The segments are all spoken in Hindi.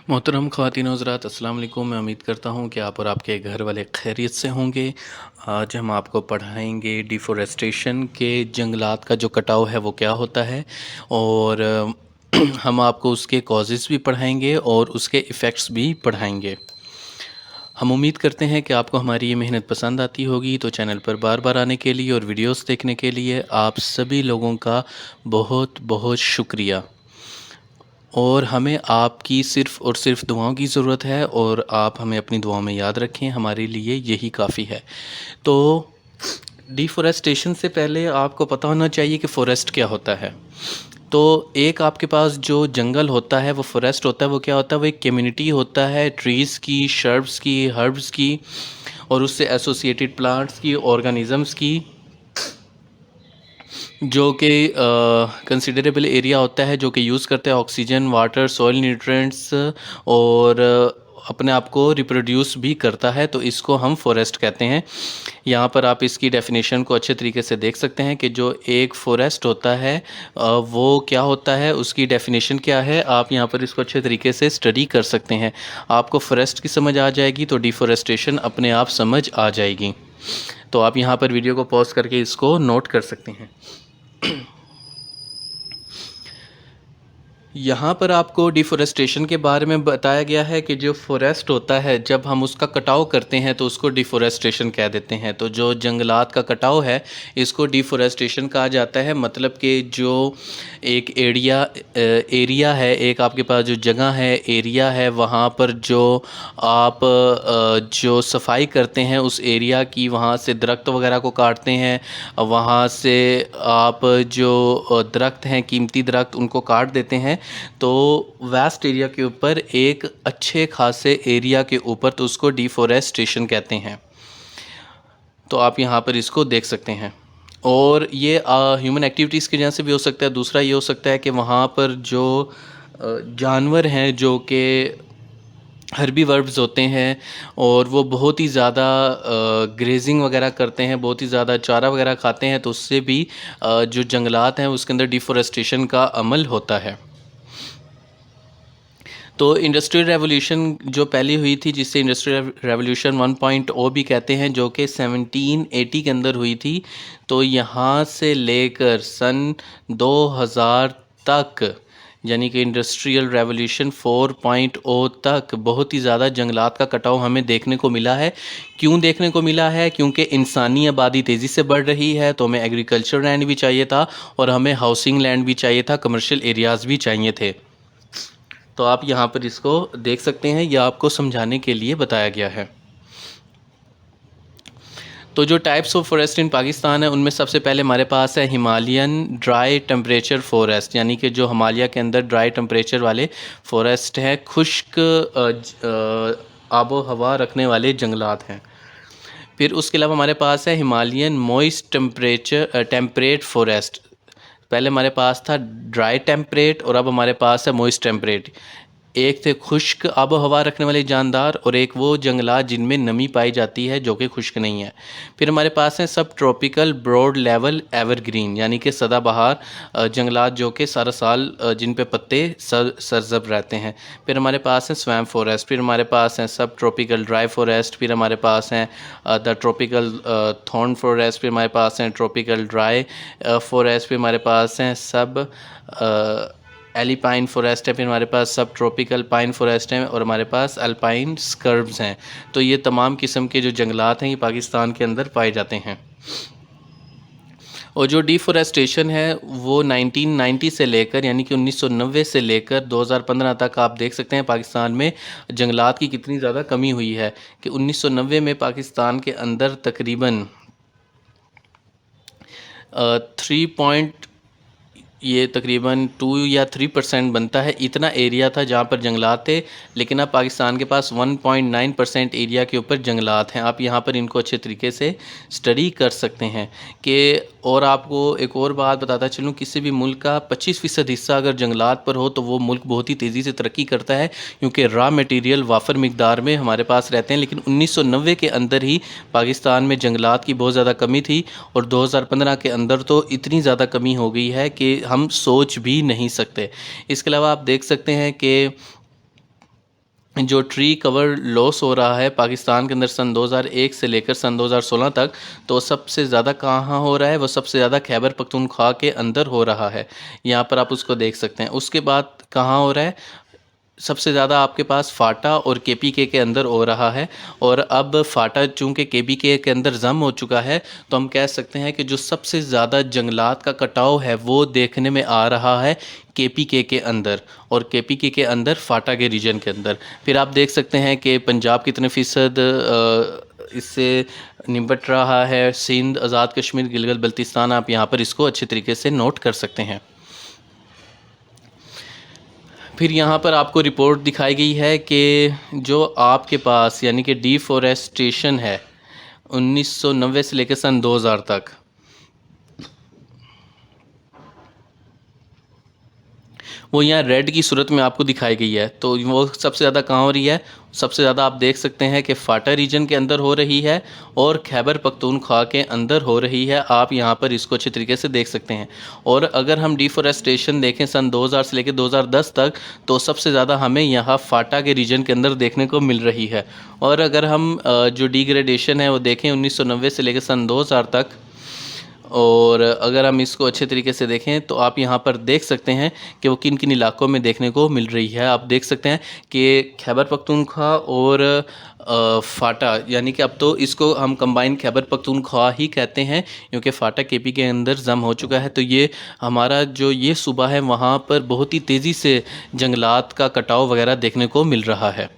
मोहतरम ख़वातीन और हज़रात, अस्सलाम वालेकुम। मैं उम्मीद करता हूँ कि आप और आपके घर वाले खैरियत से होंगे। आज हम आपको पढ़ाएंगे डिफ़ॉरेस्टेशन के जंगलात का जो कटाव है वो क्या होता है, और हम आपको उसके कॉजेज़ भी पढ़ाएंगे और उसके इफ़ेक्ट्स भी पढ़ाएंगे। हम उम्मीद करते हैं कि आपको हमारी ये मेहनत पसंद आती होगी। तो चैनल पर बार बार आने के लिए और वीडियोस देखने के लिए आप सभी लोगों का बहुत बहुत शुक्रिया। और हमें आपकी सिर्फ़ और सिर्फ दुआओं की ज़रूरत है, और आप हमें अपनी दुआओं में याद रखें, हमारे लिए यही काफ़ी है। तो डिफ़ॉरेस्टेशन से पहले आपको पता होना चाहिए कि फ़ॉरेस्ट क्या होता है। तो एक आपके पास जो जंगल होता है वो फ़ॉरेस्ट होता है, वो क्या होता है? वो एक कम्युनिटी होता है ट्रीज़ की, शर्ब्स की, हर्ब्स की और उससे एसोसिएटेड प्लांट्स की, ऑर्गेनिज़म्स की, जो कि कंसिडरेबल एरिया होता है, जो कि यूज़ करते हैं ऑक्सीजन, वाटर, सॉइल न्यूट्रिएंट्स और अपने आप को रिप्रोड्यूस भी करता है। तो इसको हम फॉरेस्ट कहते हैं। यहाँ पर आप इसकी डेफिनेशन को अच्छे तरीके से देख सकते हैं कि जो एक फॉरेस्ट होता है वो क्या होता है, उसकी डेफिनेशन क्या है। आप यहाँ पर इसको अच्छे तरीके से स्टडी कर सकते हैं। आपको फॉरेस्ट की समझ आ जाएगी तो डिफॉरेस्टेशन अपने आप समझ आ जाएगी। तो आप यहाँ पर वीडियो को पॉज करके इसको नोट कर सकते हैं। यहाँ पर आपको डिफ़ॉरेस्टेशन के बारे में बताया गया है कि जो फॉरेस्ट होता है, जब हम उसका कटाव करते हैं तो उसको डिफ़ॉरेस्टेशन कह देते हैं। तो जो जंगलात का कटाव है इसको डिफ़ॉरेस्टेशन कहा जाता है। मतलब कि जो एक एरिया है, एक आपके पास जो जगह है, एरिया है, वहाँ पर जो आप जो सफाई करते हैं उस एरिया की, वहाँ से दरख्त वगैरह को काटते हैं, वहाँ से आप जो दरख्त हैं, कीमती दरख्त, उनको काट देते हैं। तो वास्ट एरिया के ऊपर, एक अच्छे खासे एरिया के ऊपर, तो उसको डिफॉरेस्टेशन कहते हैं। तो आप यहाँ पर इसको देख सकते हैं। और ये ह्यूमन एक्टिविटीज़ की वजह से भी हो सकता है। दूसरा ये हो सकता है कि वहाँ पर जो जानवर हैं जो कि हर्बी वर्ब्स होते हैं और वो बहुत ही ज़्यादा ग्रेजिंग वगैरह करते हैं, बहुत ही ज़्यादा चारा वगैरह खाते हैं, तो उससे भी जो जंगलात हैं उसके अंदर डिफॉरेस्टेशन का अमल होता है। तो इंडस्ट्रियल रेवोल्यूशन जो पहली हुई थी, जिससे इंडस्ट्रियल रेवोल्यूशन 1.0 भी कहते हैं, जो कि 1780 के अंदर हुई थी। तो यहाँ से लेकर सन 2000 तक, यानी कि इंडस्ट्रियल रेवोल्यूशन 4.0 तक, बहुत ही ज़्यादा जंगलात का कटाव हमें देखने को मिला है। क्यों देखने को मिला है? क्योंकि इंसानी आबादी तेज़ी से बढ़ रही है, तो हमें एग्रीकल्चर लैंड भी चाहिए था और हमें हाउसिंग लैंड भी चाहिए था, कमर्शियल एरियाज़ भी चाहिए थे। तो आप यहाँ पर इसको देख सकते हैं, यह आपको समझाने के लिए बताया गया है। तो जो टाइप्स ऑफ फॉरेस्ट इन पाकिस्तान है, उनमें सबसे पहले हमारे पास है हिमालयन ड्राई टेम्परेचर फॉरेस्ट, यानी कि जो हिमालय के अंदर ड्राई टेम्परेचर वाले फॉरेस्ट हैं, खुश्क आबो हवा रखने वाले जंगलात हैं। फिर उसके अलावा हमारे पास है हिमालयन मॉइस्ट टेम्परेट फॉरेस्ट। पहले हमारे पास था ड्राई टेम्परेट और अब हमारे पास है मॉइस्ट टेम्परेट। एक थे खुश्क आबो हवा रखने वाले जानदार, और एक वो जंगलात जिनमें नमी पाई जाती है जो कि खुश्क नहीं है। फिर हमारे पास हैं सब ट्रॉपिकल ब्रॉड लेवल एवरग्रीन, यानी कि सदाबहार जंगलात जो कि सारा साल जिन पे पत्ते सरजब रहते हैं। फिर हमारे पास हैं स्वैम्प फॉरेस्ट। फिर हमारे पास हैं सब ट्रॉपिकल ड्राई फॉरेस्ट। फिर हमारे पास हैं द ट्रॉपिकल थॉर्न फॉरेस्ट। फिर हमारे पास हैं ट्रॉपिकल ड्राई फॉरेस्ट। फिर हमारे पास हैं सब एलिपाइन फॉरेस्ट है। फिर हमारे पास सब ट्रॉपिकल पाइन फॉरेस्ट हैं और हमारे पास अल्पाइन स्कर्ब्स हैं। तो ये तमाम किस्म के जो जंगलात हैं ये पाकिस्तान के अंदर पाए जाते हैं। और जो डिफॉरेस्टेशन है वो 1990 से लेकर, यानी कि 1990 से लेकर 2015 तक आप देख सकते हैं पाकिस्तान में जंगलात की कितनी ज़्यादा कमी हुई है। कि 1990 में पाकिस्तान के अंदर तकरीबन 2 या 3% बनता है, इतना एरिया था जहाँ पर जंगलात थे। लेकिन अब पाकिस्तान के पास 1.9% एरिया के ऊपर जंगलात हैं। आप यहाँ पर इनको अच्छे तरीके से स्टडी कर सकते हैं। कि और आपको एक और बात बताता चलूँ, किसी भी मुल्क का 25% हिस्सा अगर जंगलात पर हो तो वो मुल्क बहुत ही तेज़ी से तरक्की करता है, क्योंकि रॉ मटेरियल वाफर मिकदार में हमारे पास रहते हैं। लेकिन 1990 के अंदर ही पाकिस्तान में जंगलात की बहुत ज़्यादा कमी थी, और 2015 के अंदर तो इतनी ज़्यादा कमी हो गई है कि हम सोच भी नहीं सकते। इसके अलावा आप देख सकते हैं कि जो ट्री कवर लॉस हो रहा है पाकिस्तान के अंदर सन 2001 से लेकर सन 2016 तक, तो सबसे ज़्यादा कहाँ हो रहा है? वो सबसे ज़्यादा खैबर पख्तूनख्वा के अंदर हो रहा है। यहाँ पर आप उसको देख सकते हैं। उसके बाद कहाँ हो रहा है? सबसे ज़्यादा आपके पास फाटा और केपीके के अंदर हो रहा है। और अब फाटा चूँकि केपीके के अंदर जम हो चुका है, तो हम कह सकते हैं कि जो सबसे ज़्यादा जंगलात का कटाव है वो देखने में आ रहा है केपीके के अंदर, और केपीके के अंदर फाटा के रीजन के अंदर। फिर आप देख सकते हैं कि पंजाब कितने फ़ीसद इससे निपट रहा है, सिंध, आज़ाद कश्मीर, गिलगित बल्तिस्तान, आप यहाँ पर इसको अच्छे तरीके से नोट कर सकते हैं। फिर यहाँ पर आपको रिपोर्ट दिखाई गई है कि जो आपके पास यानी कि डिफॉरेस्टेशन है 1990 से लेकर सन 2000 तक, वो यहाँ रेड की सूरत में आपको दिखाई गई है। तो वो सबसे ज़्यादा कहाँ हो रही है? सबसे ज़्यादा आप देख सकते हैं कि फाटा रीजन के अंदर हो रही है और खैबर पख्तूनख्वा के अंदर हो रही है। आप यहाँ पर इसको अच्छे तरीके से देख सकते हैं। और अगर हम डिफॉरेस्टेशन देखें सन 2000 से लेकर 2010 तक, तो सबसे ज़्यादा हमें यहाँ फाटा के रीजन के अंदर देखने को मिल रही है। और अगर हम जो डिग्रेडेशन है वो देखें 1990 से लेकर सन 2000 तक, और अगर हम इसको अच्छे तरीके से देखें तो आप यहाँ पर देख सकते हैं कि वो किन किन इलाकों में देखने को मिल रही है। आप देख सकते हैं कि खैबर पख्तूनख्वा और फाटा, यानी कि अब तो इसको हम कंबाइन खैबर पख्तूनख्वा ही कहते हैं, क्योंकि फाटा केपी के अंदर जम हो चुका है। तो ये हमारा जो ये सूबा है वहाँ पर बहुत ही तेज़ी से जंगलात का कटाव वगैरह देखने को मिल रहा है।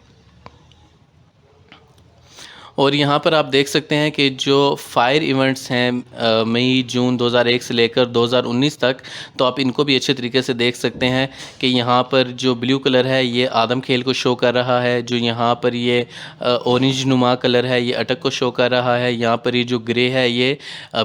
और यहाँ पर आप देख सकते हैं कि जो फायर इवेंट्स हैं मई जून 2001 से लेकर 2019 तक, तो आप इनको भी अच्छे तरीके से देख सकते हैं कि यहाँ पर जो ब्लू कलर है ये आदम खेल को शो कर रहा है, जो यहाँ पर ये ऑरेंज नुमा कलर है ये अटक को शो कर रहा है, यहाँ पर ये जो ग्रे है ये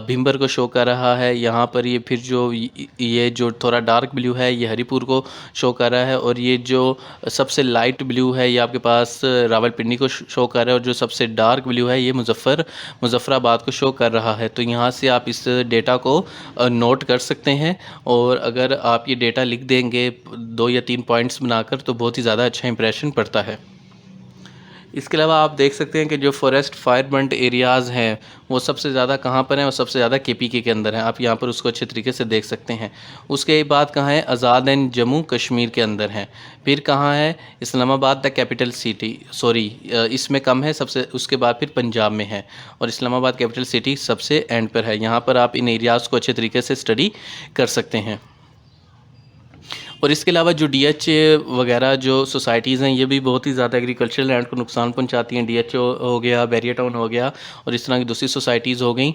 भिम्बर को शो कर रहा है, यहाँ पर ये फिर जो ये जो थोड़ा डार्क ब्लू है ये हरीपुर को शो कर रहा है, और ये जो सबसे लाइट ब्लू है ये आपके पास रावलपिंडी को शो कर रहा है, और जो सबसे डार्क ब्लू है ये मुजफ्फराबाद को शो कर रहा है। तो यहाँ से आप इस डेटा को नोट कर सकते हैं, और अगर आप ये डेटा लिख देंगे 2 या 3 पॉइंट्स बनाकर तो बहुत ही ज़्यादा अच्छा इंप्रेशन पड़ता है। इसके अलावा आप देख सकते हैं कि जो फॉरेस्ट फायर बर्न्ट एरियाज़ हैं वो सबसे ज़्यादा कहाँ पर हैं? वो सबसे ज़्यादा केपीके के अंदर हैं। आप यहाँ पर उसको अच्छे तरीके से देख सकते हैं। उसके बाद कहाँ है? आज़ाद एंड जम्मू कश्मीर के अंदर हैं। फिर कहाँ है? Islamabad the capital city, sorry इसमें कम है सबसे। उसके बाद फिर पंजाब में है, और इस्लामाबाद कैपिटल सिटी सबसे एंड पर है। यहाँ पर आप इन एरियाज़ को अच्छे तरीके से स्टडी कर सकते हैं। और इसके अलावा जो डीएचए वगैरह जो सोसाइटीज़ हैं ये भी बहुत ही ज़्यादा एग्रीकल्चरल लैंड को नुकसान पहुंचाती हैं। डीएचए हो गया, बैरियर टाउन हो गया, और इस तरह की दूसरी सोसाइटीज़ हो गई।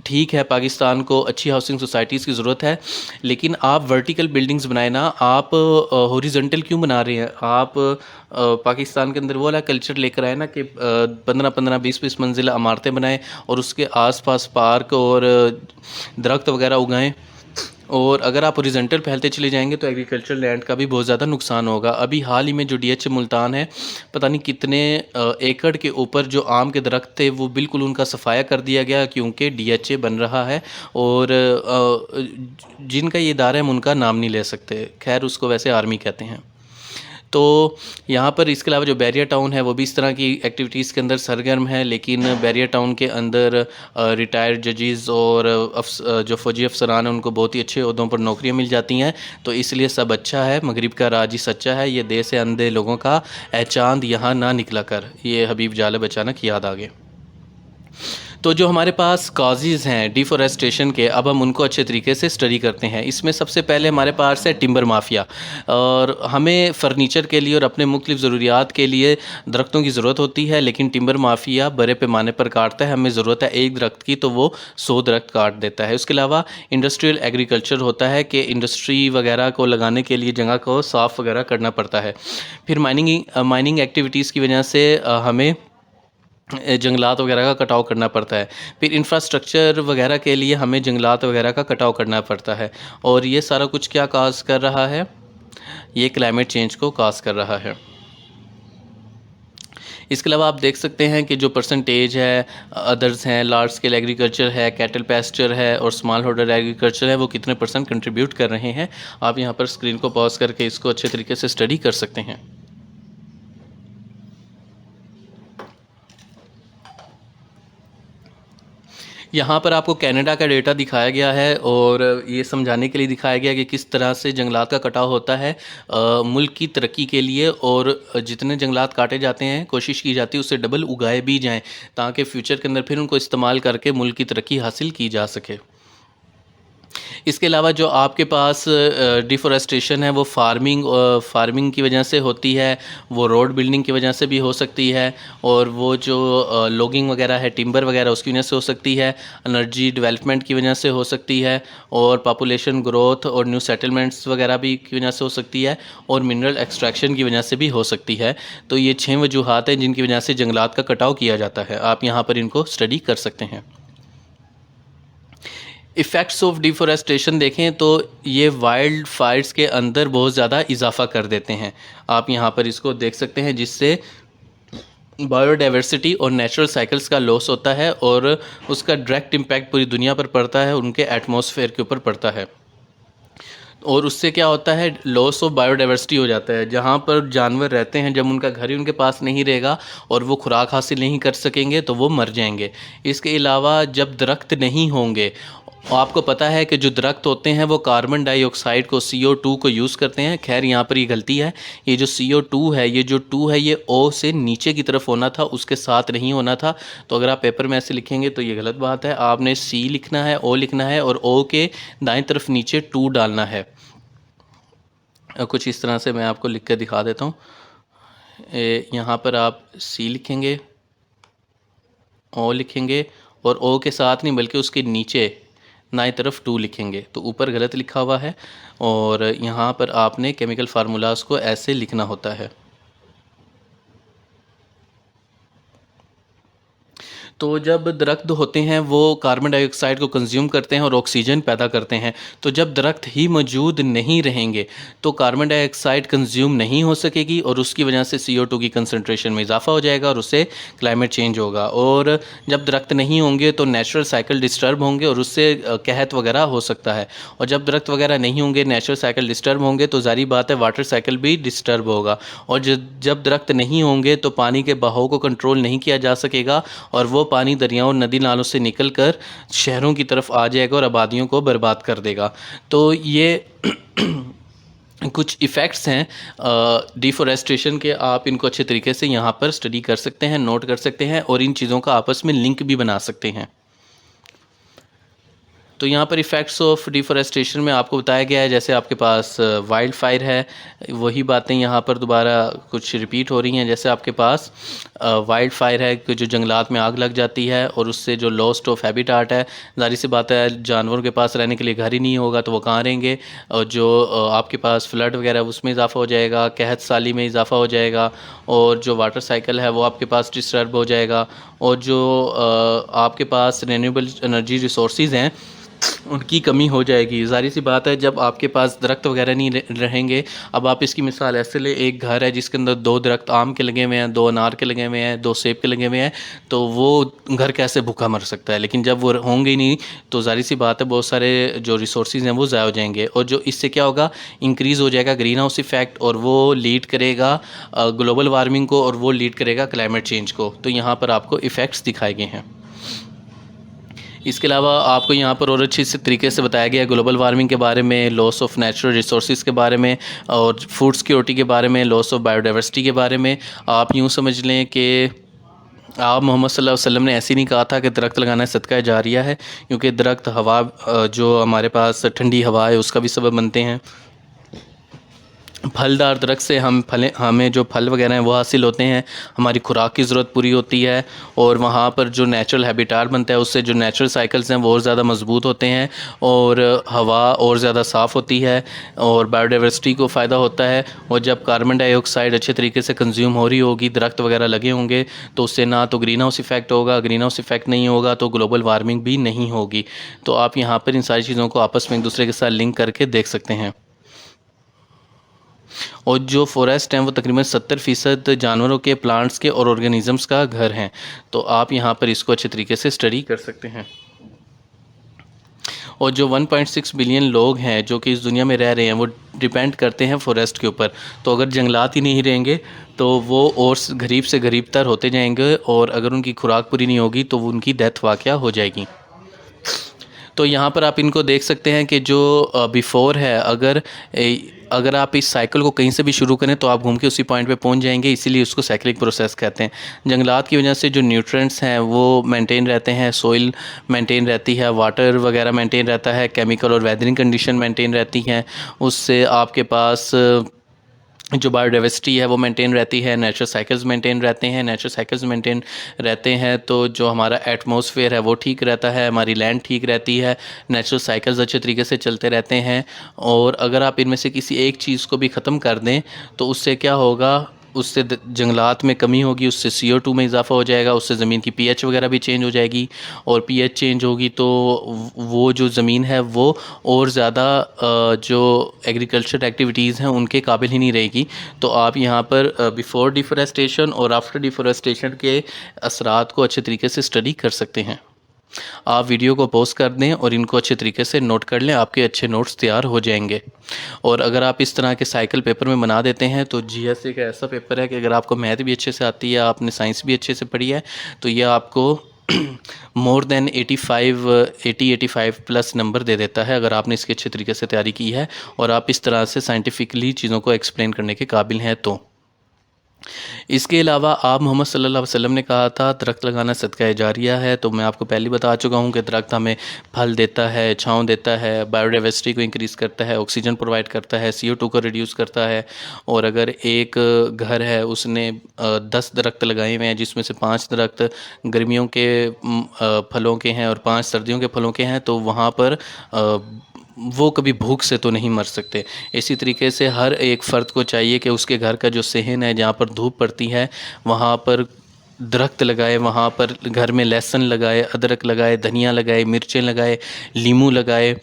ठीक है, पाकिस्तान को अच्छी हाउसिंग सोसाइटीज़ की ज़रूरत है, लेकिन आप वर्टिकल बिल्डिंग्स बनाए ना, आप हॉरिजॉन्टल क्यों बना रहे हैं? आप पाकिस्तान के अंदर वो वाला कल्चर लेकर आए ना कि 15-15, 20-20 मंजिला इमारतें बनाएं और उसके आसपास पार्क और दरख्त वगैरह उगाएं। और अगर आप हॉरिजॉन्टल फैलते चले जाएंगे तो एग्रीकल्चरल लैंड का भी बहुत ज़्यादा नुकसान होगा। अभी हाल ही में जो डीएच मुल्तान है, पता नहीं कितने एकड़ के ऊपर जो आम के दरख्त थे वो बिल्कुल उनका सफाया कर दिया गया, क्योंकि डीएचए बन रहा है। और जिनका ये इदारा है हम उनका नाम नहीं ले सकते, खैर उसको वैसे आर्मी कहते हैं। तो यहाँ पर इसके अलावा जो बैरियर टाउन है वो भी इस तरह की एक्टिविटीज़ के अंदर सरगर्म है, लेकिन बैरियर टाउन के अंदर रिटायर्ड जजेस और जो फ़ौजी अफसरान हैं उनको बहुत ही अच्छे ओहदों पर नौकरियाँ मिल जाती हैं। तो इसलिए सब अच्छा है, मगरिब का राज ही सच्चा है, ये देश से अंधे लोगों का ए चाँद यहाँ ना निकला कर, ये हबीब जालब अचानक याद आ गए। तो जो हमारे पास काजेज़ हैं डिफॉरेस्टेशन के, अब हम उनको अच्छे तरीके से स्टडी करते हैं। इसमें सबसे पहले हमारे पास है टिम्बर माफिया, और हमें फ़र्नीचर के लिए और अपने मुख्तलिफ़ ज़रूरियात के लिए दरख्तों की ज़रूरत होती है, लेकिन टिम्बर माफिया बड़े पैमाने पर काटता है। हमें ज़रूरत है एक दरख्त की तो वो 100 दरख्त काट देता है। उसके अलावा इंडस्ट्रियल एग्रीकल्चर होता है कि इंडस्ट्री वगैरह को लगाने के लिए जगह को साफ़ वगैरह करना पड़ता है। फिर माइनिंग एक्टिविटीज़ की वजह से हमें जंगलात वगैरह का कटाव करना पड़ता है। फिर इंफ्रास्ट्रक्चर वगैरह के लिए हमें जंगलात वगैरह का कटाव करना पड़ता है, और ये सारा कुछ क्या काज कर रहा है? ये क्लाइमेट चेंज को काज कर रहा है। इसके अलावा आप देख सकते हैं कि जो परसेंटेज है अदर्स हैं, लार्ज स्केल एग्रीकल्चर है, कैटल पैस्चर है और स्मॉल होल्डर एग्रीकल्चर है, वो कितने % कंट्रीब्यूट कर रहे हैं। आप यहाँ पर स्क्रीन को पॉज करके इसको अच्छे तरीके से स्टडी कर सकते हैं। यहाँ पर आपको कनाडा का डेटा दिखाया गया है और ये समझाने के लिए दिखाया गया कि किस तरह से जंगलात का कटाव होता है मुल्क की तरक्की के लिए, और जितने जंगलात काटे जाते हैं कोशिश की जाती है उससे डबल उगाए भी जाएं ताकि फ्यूचर के अंदर फिर उनको इस्तेमाल करके मुल्क की तरक्की हासिल की जा सके। इसके अलावा जो आपके पास डिफॉरेस्टेशन है वो फार्मिंग की वजह से होती है, वो रोड बिल्डिंग की वजह से भी हो सकती है, और वो जो लॉगिंग वगैरह है टिम्बर वगैरह उसकी वजह से हो सकती है, एनर्जी डेवलपमेंट की वजह से हो सकती है, और पॉपुलेशन ग्रोथ और न्यू सेटलमेंट्स वगैरह भी की वजह से हो सकती है, और मिनरल एक्सट्रैक्शन की वजह से भी हो सकती है। तो ये 6 वजूहात हैं जिनकी वजह से जंगलात का कटाव किया जाता है। आप यहाँ पर इनको स्टडी कर सकते हैं। इफ़ेक्ट्स ऑफ डिफॉरेस्टेशन देखें तो ये वाइल्ड फायर्स के अंदर बहुत ज़्यादा इजाफा कर देते हैं। आप यहाँ पर इसको देख सकते हैं, जिससे बायोडाइवर्सिटी और नेचुरल साइकिल्स का लॉस होता है और उसका डायरेक्ट इम्पैक्ट पूरी दुनिया पर पड़ता है, उनके एटमॉस्फेयर के ऊपर पड़ता है। और उससे क्या होता है, लॉस ऑफ बायोडाइवर्सिटी हो जाता है। जहाँ पर जानवर रहते हैं, जब उनका घर ही उनके पास नहीं रहेगा और वो खुराक हासिल नहीं कर सकेंगे तो वो मर जाएंगे। इसके अलावा जब दरख्त नहीं होंगे, आपको पता है कि जो दरख्त होते हैं वो कार्बन डाइऑक्साइड को CO2 को यूज़ करते हैं। खैर यहाँ पर ये गलती है, ये जो CO2 है, ये जो 2 है, ये O से नीचे की तरफ होना था, उसके साथ नहीं होना था। तो अगर आप पेपर में ऐसे लिखेंगे तो ये गलत बात है। आपने C लिखना है, O लिखना है, और O के दाएं तरफ नीचे 2 डालना है। कुछ इस तरह से मैं आपको लिख कर दिखा देता हूँ। यहाँ पर आप C लिखेंगे, O लिखेंगे, और O के साथ नहीं बल्कि उसके नीचे दाएं तरफ 2 लिखेंगे, तो ऊपर गलत लिखा हुआ है। और यहाँ पर आपने केमिकल फार्मूलाज को ऐसे लिखना होता है। तो जब दरख्त होते हैं वो कार्बन डाइऑक्साइड को कंज्यूम करते हैं और ऑक्सीजन पैदा करते हैं। तो जब दरख्त ही मौजूद नहीं रहेंगे तो कार्बन डाइऑक्साइड कंज्यूम नहीं हो सकेगी और उसकी वजह से CO2 की कंसनट्रेशन में इजाफा हो जाएगा और उससे क्लाइमेट चेंज होगा। और जब दरख्त नहीं होंगे तो नेचुरल साइकिल डिस्टर्ब होंगे और उससे कहत वगैरह हो सकता है। और जब दरख्त वगैरह नहीं होंगे, नेचुरल साइकिल डिस्टर्ब होंगे, तो जारी बात है वाटर साइकिल भी डिस्टर्ब होगा। और जब दरख्त नहीं होंगे तो पानी के बहाव को कंट्रोल नहीं किया जा सकेगा और वो पानी दरियाओं नदी नालों से निकलकर शहरों की तरफ आ जाएगा और आबादियों को बर्बाद कर देगा। तो ये कुछ इफ़ेक्ट्स हैं डिफॉरेस्टेशन के। आप इनको अच्छे तरीके से यहाँ पर स्टडी कर सकते हैं, नोट कर सकते हैं और इन चीज़ों का आपस में लिंक भी बना सकते हैं। तो यहाँ पर इफ़ेक्ट्स ऑफ डिफॉरेस्टेशन में आपको बताया गया है, जैसे आपके पास वाइल्ड फायर है, वही बातें यहाँ पर दोबारा कुछ रिपीट हो रही हैं। जैसे आपके पास वाइल्ड फायर है कि जो जंगलात में आग लग जाती है और उससे जो लॉस्ट ऑफ हैबिटाट है, ज़ाहिर सी बात है जानवरों के पास रहने के लिए घर ही नहीं होगा तो वो कहाँ रहेंगे। और जो आपके पास फ्लड वगैरह उसमें इजाफा हो जाएगा, कहत साली में इजाफा हो जाएगा, और जो वाटर साइकिल है वो आपके पास डिस्टर्ब हो जाएगा। और जो आपके पास रिन्यूएबल एनर्जी रिसोर्सेज हैं उनकी कमी हो जाएगी। ज़ाहिर सी बात है जब आपके पास दरख्त वगैरह नहीं रहेंगे। अब आप इसकी मिसाल ऐसे ले, एक घर है जिसके अंदर 2 दरख्त आम के लगे हुए हैं, 2 अनार के लगे हुए हैं, 2 सेब के लगे हुए हैं, तो वो घर कैसे भूखा मर सकता है। लेकिन जब वो होंगे ही नहीं तो ज़ाहिर सी बात है बहुत सारे जो रिसोर्सेज हैं वो ज़ाया हो जाएंगे। और जो इससे क्या होगा, इंक्रीज़ हो जाएगा ग्रीन हाउस इफ़ेक्ट, और वो लीड करेगा ग्लोबल वार्मिंग को, और वो लीड करेगा क्लाइमेट चेंज को। तो यहाँ पर आपको इफ़ेक्ट्स दिखाए गए हैं। इसके अलावा आपको यहाँ पर और अच्छी से तरीके से बताया गया है ग्लोबल वार्मिंग के बारे में, लॉस ऑफ नेचुरल रिसोर्सेज के बारे में, और फूड सिक्योरिटी के बारे में, लॉस ऑफ बायोडाइवर्सिटी के बारे में। आप यूँ समझ लें कि आप मोहम्मद सल्लल्लाहु अलैहि वसल्लम ने ऐसे नहीं कहा था कि दरख्त लगाना सदका जारिया है, क्योंकि दरख्त हवा जो हमारे पास ठंडी हवा है उसका भी सबब बनते हैं। फलदार दरख्त से हमें जो फल वगैरह हैं वो हासिल होते हैं, हमारी खुराक की ज़रूरत पूरी होती है, और वहाँ पर जो नेचुरल हैबिटाट बनता है उससे जो नेचुरल साइकिल्स हैं वो और ज़्यादा मजबूत होते हैं, और हवा और ज़्यादा साफ़ होती है, और बायोडाइवर्सिटी को फ़ायदा होता है। और जब कार्बन डाइऑक्साइड अच्छे तरीके से कंज्यूम हो रही होगी, दरख्त वगैरह लगे होंगे, तो उससे ना तो ग्रीन हाउस इफ़ेक्ट होगा, ग्रीन हाउस इफ़ेक्ट नहीं होगा तो ग्लोबल वार्मिंग भी नहीं होगी। तो आप यहाँ पर इन सारी चीज़ों को आपस में एक दूसरे के साथ लिंक करके देख सकते हैं। और जो फॉरेस्ट हैं वो तकरीबन 70% जानवरों के, प्लांट्स के और ऑर्गेनिज़म्स का घर हैं। तो आप यहाँ पर इसको अच्छे तरीके से स्टडी कर सकते हैं। और जो 1.6 बिलियन लोग हैं जो कि इस दुनिया में रह रहे हैं वो डिपेंड करते हैं फॉरेस्ट के ऊपर। तो अगर जंगलात ही नहीं रहेंगे तो वो और गरीब से गरीब तर होते जाएंगे, और अगर उनकी खुराक पूरी नहीं होगी तो उनकी डेथ वाक़या हो जाएगी। तो यहाँ पर आप इनको देख सकते हैं कि जो बिफ़ोर है, अगर आप इस साइकिल को कहीं से भी शुरू करें तो आप घूम के उसी पॉइंट पे पहुंच जाएंगे, इसीलिए उसको साइक्लिक प्रोसेस कहते हैं। जंगलात की वजह से जो न्यूट्रिएंट्स हैं वो मेंटेन रहते हैं, सोइल मेंटेन रहती है, वाटर वगैरह मेंटेन रहता है, केमिकल और वेदरिंग कंडीशन मेंटेन रहती हैं। उससे आपके पास जो बायोडाइवर्सिटी है वो मेंटेन रहती है, नेचुरल साइकिल्स मेंटेन रहते हैं। नेचुरल साइकिल्स मेंटेन रहते हैं तो जो हमारा एटमॉस्फेयर है वो ठीक रहता है, हमारी लैंड ठीक रहती है, नेचुरल साइकिल्स अच्छे तरीके से चलते रहते हैं। और अगर आप इनमें से किसी एक चीज़ को भी ख़त्म कर दें तो उससे क्या होगा, उससे जंगलात में कमी होगी, उससे CO2 में इजाफा हो जाएगा, उससे ज़मीन की pH वगैरह भी चेंज हो जाएगी। और pH चेंज होगी तो वो जो ज़मीन है वो और ज़्यादा जो एग्रीकल्चर एक्टिविटीज़ हैं उनके काबिल ही नहीं रहेगी। तो आप यहाँ पर बिफ़ोर डिफॉरेस्टेशन और आफ्टर डिफॉरेस्टेशन के असरात को अच्छे तरीके से स्टडी कर सकते हैं। आप वीडियो को पॉज कर दें और इनको अच्छे तरीके से नोट कर लें, आपके अच्छे नोट्स तैयार हो जाएंगे। और अगर आप इस तरह के साइकिल पेपर में बना देते हैं तो GS एक ऐसा पेपर है कि अगर आपको मैथ भी अच्छे से आती है, आपने साइंस भी अच्छे से पढ़ी है, तो ये आपको मोर देन 85 प्लस नंबर दे देता है अगर आपने इसकी अच्छे तरीके से तैयारी की है और आप इस तरह से साइंटिफिकली चीज़ों को एक्सप्लेन करने के काबिल हैं। तो इसके अलावा आप मोहम्मद सल्लल्लाहु अलैहि वसल्लम ने कहा था दरख्त लगाना सदका जारिया है। तो मैं आपको पहले ही बता चुका हूँ कि दरख्त हमें फल देता है, छाँव देता है, बायोडाइवर्सिटी को इंक्रीज़ करता है, ऑक्सीजन प्रोवाइड करता है, CO2 को रिड्यूस करता है। और अगर एक घर है उसने 10 दरख्त लगाए हुए हैं जिसमें से 5 दरख्त गर्मियों के फलों के हैं और 5 सर्दियों के फलों के हैं, तो वहाँ पर वो कभी भूख से तो नहीं मर सकते। इसी तरीके से हर एक फ़र्द को चाहिए कि उसके घर का जो सहन है, जहाँ पर धूप पड़ती है, वहाँ पर दरख्त लगाए, वहाँ पर घर में लहसुन लगाए, अदरक लगाए, धनिया लगाए, मिर्चें लगाए, लीमू लगाए।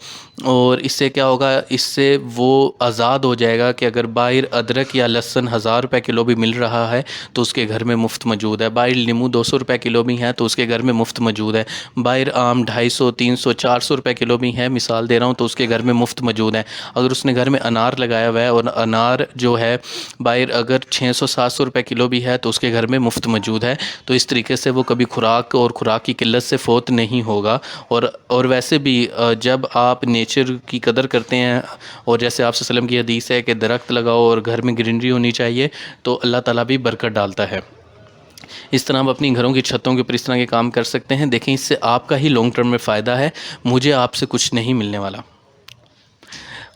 और इससे क्या होगा, इससे वो आज़ाद हो जाएगा कि अगर बाहर अदरक या लहसुन 1000 रुपये किलो भी मिल रहा है तो उसके घर में मुफ्त मौजूद है। बाहर नींबू 200 रुपये किलो भी है तो उसके घर में मुफ्त मौजूद है। बाहर आम 250, 300, 400 रुपये किलो भी है, मिसाल दे रहा हूँ, तो उसके घर में मुफ्त मौजूद है। अगर उसने घर में अनार लगाया हुआ है और अनार जो है बाहर अगर 600, 700 रुपये किलो भी है तो उसके घर में मुफ्त मौजूद है। तो इस तरीके से वो कभी खुराक की किल्लत से फ़ौत नहीं होगा। और वैसे भी जब आप नेचर की कदर करते हैं, और जैसे आप सल्लम की हदीस है कि दरख्त लगाओ और घर में ग्रीनरी होनी चाहिए, तो अल्लाह ताला भी बरकत डालता है। इस तरह आप अपनी घरों की छतों के ऊपर इस तरह के काम कर सकते हैं। देखें, इससे आपका ही लॉन्ग टर्म में फ़ायदा है, मुझे आपसे कुछ नहीं मिलने वाला।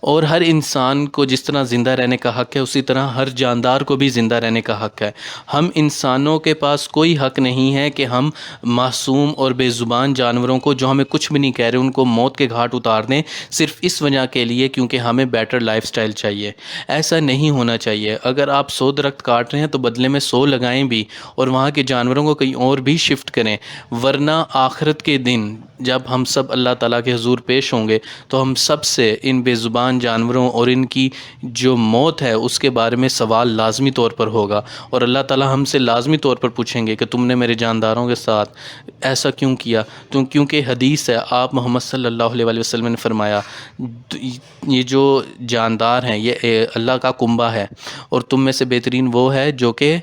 और हर इंसान को जिस तरह ज़िंदा रहने का हक़ है, उसी तरह हर जानदार को भी ज़िंदा रहने का हक़ है। हम इंसानों के पास कोई हक़ नहीं है कि हम मासूम और बेज़ुबान जानवरों को, जो हमें कुछ भी नहीं कह रहे, उनको मौत के घाट उतार दें सिर्फ़ इस वजह के लिए क्योंकि हमें बेटर लाइफ़स्टाइल चाहिए। ऐसा नहीं होना चाहिए। अगर आप 100 दरख्त काट रहे हैं तो बदले में 100 लगाएं भी और वहाँ के जानवरों को कहीं और भी शिफ्ट करें, वरना आखिरत के दिन जब हम सब अल्लाह ताला के हुज़ूर पेश होंगे तो हम सब से इन बेज़ुबान जानवरों और इनकी जो मौत है उसके बारे में सवाल लाजमी तौर पर होगा। और अल्लाह ताला हमसे लाजमी तौर पर पूछेंगे कि तुमने मेरे जानदारों के साथ ऐसा क्यों किया। तो क्योंकि हदीस है, आप मोहम्मद सल्लल्लाहु अलैहि वसल्लम ने फरमाया, ये जो जानदार हैं ये अल्लाह का कुंबा है और तुम में से बेहतरीन वो है जो कि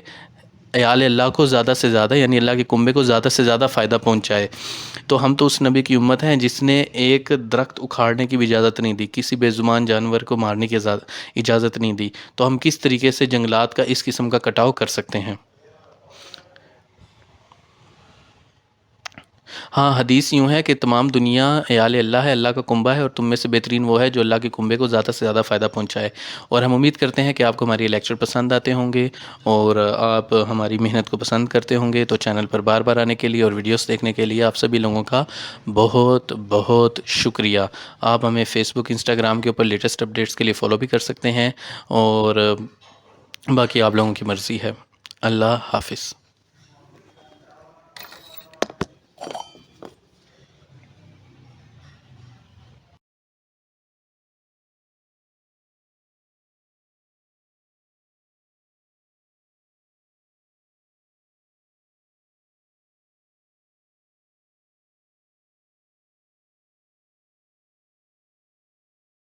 याल अल्लाह को ज़्यादा से ज़्यादा, यानी अल्लाह के कुंबे को ज़्यादा से ज़्यादा फ़ायदा पहुँचाए। तो हम तो उस नबी की उम्मत हैं जिसने एक दरख्त उखाड़ने की भी इजाज़त नहीं दी, किसी बेज़ुबान जानवर को मारने की इजाज़त नहीं दी। तो हम किस तरीके से जंगलात का इस किस्म का कटाव कर सकते हैं। हाँ, हदीस यूँ है कि तमाम दुनिया याल अल्लाह है, अल्लाह का कुंबा है और तुम में से बेहतरीन वो है जो अल्लाह के कुंबे को ज़्यादा से ज़्यादा फ़ायदा पहुँचाए। और हम उम्मीद करते हैं कि आपको हमारे लेक्चर पसंद आते होंगे और आप हमारी मेहनत को पसंद करते होंगे। तो चैनल पर बार बार आने के लिए और वीडियोस देखने के लिए आप सभी लोगों का बहुत बहुत शुक्रिया। आप हमें फ़ेसबुक, इंस्टाग्राम के ऊपर लेटेस्ट अपडेट्स के लिए फ़ॉलो भी कर सकते हैं और बाकी आप लोगों की मर्ज़ी है। अल्लाह हाफ़िज़।